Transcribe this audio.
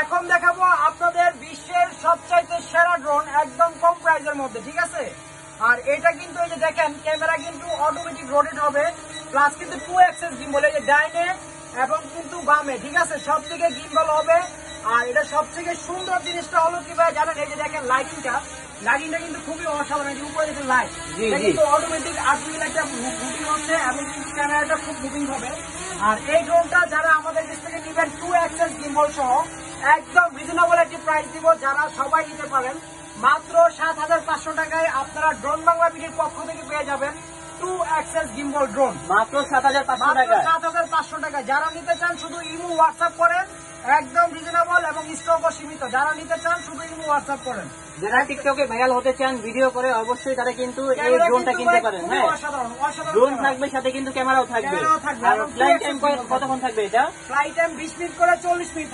এখন দেখাবো আপনাদের বিশ্বের সবচাইতে সেরা ড্রোন একদম কম প্রাইসের মধ্যে, ঠিক আছে। আর এটা কিন্তু এই যে দেখেন ক্যামেরা কিন্তু অটোমেটিক রোটেট হবে, প্লাস কিন্তু 2 অ্যাক্সেস গিম্বল, এই যে ডাইনে এবং কিন্তু বামে, ঠিক আছে, সব থেকে গিম্বল হবে। আর এটা সব থেকে সুন্দর জিনিসটা হলো কি ভাই জানেন, এই যে দেখেন লাইটিংটা কিন্তু খুবই অসাধারণ। এই যে উপরে দেখেন লাইট, এটা কিন্তু অটোমেটিক 8 মিনিট একটা মুভিং হচ্ছে এবং কিন্তু ক্যামেরাটা খুব মুভিং হবে। আর এই ড্রোনটা যারা আমাদের কাছ থেকে নেবেন 2 অ্যাক্সেস গিম্বল সহ একদম রিজনেবল একটি প্রাইস দিব, যারা সবাই নিতে পারেন মাত্র 7,500 টাকায় আপনারা ড্রোন বাংলা বিডির পক্ষ থেকে পেয়ে যাবেন 2 অ্যাক্সেস গিম্বল ড্রোন মাত্র 7,500 টাকা। 7,500 টাকা। যারা নিতে চান শুধু ইমো হোয়াটসঅ্যাপ করেন, একদম রিজনেবল এবং স্টকও সীমিত। যারা নিতে চান শুধু ইমো হোয়াটসঅ্যাপ করেন। যারা টিকটকে ভাইরাল হতে চান ভিডিও করে, অবশ্যই তারা কিন্তু এই ড্রোনটা কিনতে পারেন। হ্যাঁ, ড্রোন থাকবে সাথে কিন্তু ক্যামেরাও থাকবে। আর ফ্লাইট টাইম কতক্ষণ থাকবে এটা? ফ্লাইট টাইম 20 মিনিট করে 40 মিনিট।